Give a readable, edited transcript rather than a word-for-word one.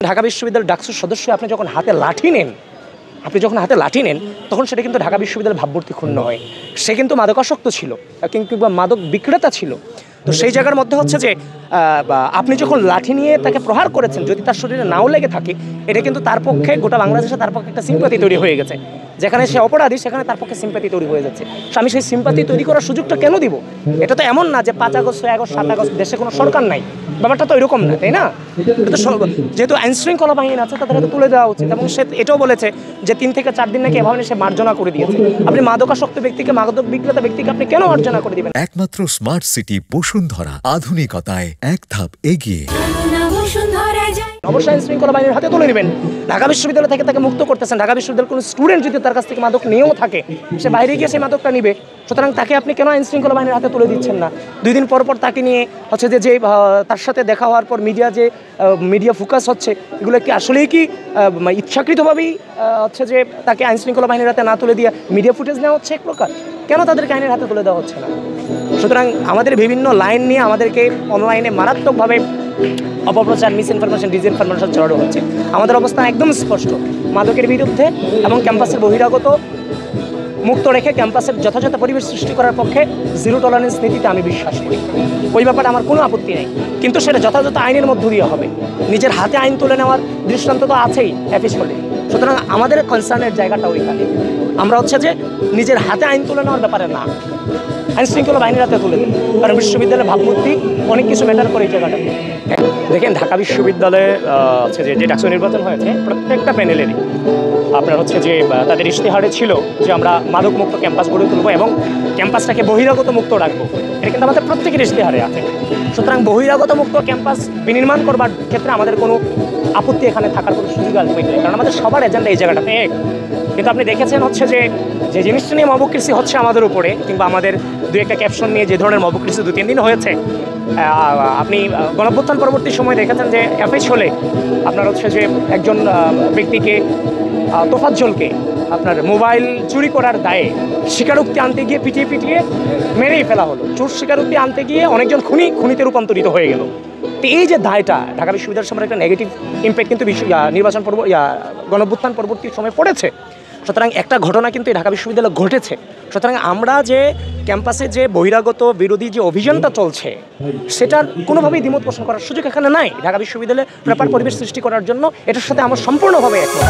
ঢাকা বিশ্ববিদ্যালয়ের ডাকসুর সদস্য আপনি যখন হাতে লাঠি নেন তখন সেটা কিন্তু ঢাকা বিশ্ববিদ্যালয়ের ভাবমূর্তি ক্ষুণ্ণ হয়। সে কিন্তু মাদকাসক্ত ছিল কিংবা মাদক বিক্রেতা ছিল। তো সেই জায়গার মধ্যে হচ্ছে যে আপনি যখন লাঠি নিয়ে তাকে প্রহার করেছেন, যদি তার শরীরে নাও লেগে থাকে, এটা কিন্তু তার পক্ষে গোটা বাংলাদেশে তার পক্ষে একটা সিম্পাথি তৈরি হয়ে গেছে। যেখানে সে অপরাধী সেখানে তার পক্ষে সিম্পাথি তৈরি হয়ে যাচ্ছে। আমি সেই সিম্পাথি তৈরি করার সুযোগটা কেন দিব? এটা তো এমন না যে 5 আগস্ট 6 আগস্ট 7 আগস্ট দেশে কোনো সরকার নাই, ব্যাপারটা তো এরকম না, তাই না? যেহেতু আইন শৃঙ্খলা বাহিনী আছে তাদের হাতে তুলে দেওয়া উচিত। এবং সে এটাও বলেছে যে 3 থেকে 4 দিন নাকি এভাবে সে মার্জনা করে দিয়েছে। আপনি মাদকাসক্ত ব্যক্তিকে, মাদক বিক্রেতা ব্যক্তিকে আপনি কেন মার্জনা করে দিবেন? একমাত্র স্মার্ট সিটি বসুন্ধরা, আধুনিকতায় এক ধাপ এগিয়ে। অবশ্যই আইন শৃঙ্খলা বাহিনীর হাতে তুলে নেবেন। ঢাকা বিশ্ববিদ্যালয় থেকে তাকে মুক্ত করতেছেন। ঢাকা বিশ্ববিদ্যালয়ের কোনো স্টুডেন্ট যদি তার কাছ থেকে মাদক নিয়েও থাকে, সে বাইরে গিয়ে সেই মাদকটা নিবে। সুতরাং তাকে আপনি কেন আইন শৃঙ্খলা বাহিনীর হাতে তুলে দিচ্ছেন না? 2 দিন পর পর তাকে নিয়ে হচ্ছে যে তার সাথে দেখা হওয়ার পর মিডিয়া ফোকাস হচ্ছে, এগুলো কি আসলেই কি ইচ্ছাকৃতভাবেই হচ্ছে যে তাকে আইন শৃঙ্খলা বাহিনীর হাতে না তুলে দিয়ে মিডিয়া ফুটেজ নেওয়া হচ্ছে এক প্রকার? কেন তাদেরকে আইনের হাতে তুলে দেওয়া হচ্ছে না? সুতরাং আমাদের বিভিন্ন লাইন নিয়ে আমাদেরকে অনলাইনে মারাত্মকভাবে অপপ্রচার, মিসইনফরমেশন, ডিসইনফরমেশন ছড়ানো হচ্ছে। আমাদের অবস্থান একদম স্পষ্ট, মাদকের বিরুদ্ধে এবং ক্যাম্পাসের বহিরাগত মুক্ত রেখে ক্যাম্পাসের যথাযথ পরিবেশ সৃষ্টি করার পক্ষে জিরো টলারেন্স নীতিতে আমি বিশ্বাস করি। ওই ব্যাপারে আমার কোনো আপত্তি নেই, কিন্তু সেটা যথাযথ আইনের মধ্য দিয়ে হবে। নিজের হাতে আইন তুলে নেওয়ার দৃষ্টান্ত তো আছেই এপিসোডে। সুতরাং আমাদের কনসার্নের জায়গাটা ওইখানে। আমরা হচ্ছে যে নিজের হাতে আইন তুলে নেওয়ার ব্যাপারে না, আইন শৃঙ্খলা বাহিনীর হাতে তুলে দিই। কারণ বিশ্ববিদ্যালয়ের ভাবমূর্তি অনেক কিছু ম্যাটার করে এই জায়গাটা। দেখেন, ঢাকা বিশ্ববিদ্যালয়ে হচ্ছে যে ডাকসু নির্বাচন হয়েছে, প্রত্যেকটা প্যানেলেরই আপনার হচ্ছে যে তাদের ইশতেহারে ছিল যে আমরা মাদক মুক্ত ক্যাম্পাস গড়ে তুলব এবং ক্যাম্পাসটাকে বহিরাগত মুক্ত রাখবো। এটা কিন্তু আমাদের প্রত্যেকের ইশতেহারে আছে। সুতরাং বহিরাগত মুক্ত ক্যাম্পাস বিনির্মাণ করবার ক্ষেত্রে আমাদের কোনো আপত্তি এখানে থাকার কোনো সুযোগ আলটিমেটলি নেই, কারণ আমাদের সবার এজেন্ডা এই জায়গাটাতে এক। কিন্তু আপনি দেখেছেন হচ্ছে যে জিনিসটা নিয়ে মবক্রেসি হচ্ছে আমাদের উপরে, কিংবা আমাদের 2-1টা ক্যাপশন নিয়ে যে ধরনের মবক্রেসি 2-3 দিন হয়েছে, আপনি গণঅভ্যুত্থান পরবর্তী সময় দেখেছেন যে এফএইচ হলে আপনার হচ্ছে যে একজন ব্যক্তিকে, তোফাজ্জলকে, আপনার মোবাইল চুরি করার দায়ে স্বীকারোক্তি আনতে গিয়ে পিটিয়ে মেরেই ফেলা হলো। চোর স্বীকারোক্তি আনতে গিয়ে অনেকজন খুনিতে রূপান্তরিত হয়ে গেল। তো এই যে দায়টা ঢাকা বিশ্ববিদ্যালয়ের সময় একটা নেগেটিভ ইম্প্যাক্ট কিন্তু নির্বাচন গণঅভ্যুত্থান পরবর্তী সময় পড়েছে। সুতরাং একটা ঘটনা কিন্তু ঢাকা বিশ্ববিদ্যালয়ে ঘটেছে। সুতরাং আমরা যে ক্যাম্পাসে যে বহিরাগত বিরোধী যে অভিযানটা চলছে, সেটার কোনোভাবেই দ্বিমত পোষণ করার সুযোগ এখানে নাই। ঢাকা বিশ্ববিদ্যালয়ে প্রপার পরিবেশ সৃষ্টি করার জন্য এটার সাথে আমার সম্পূর্ণভাবে একমত।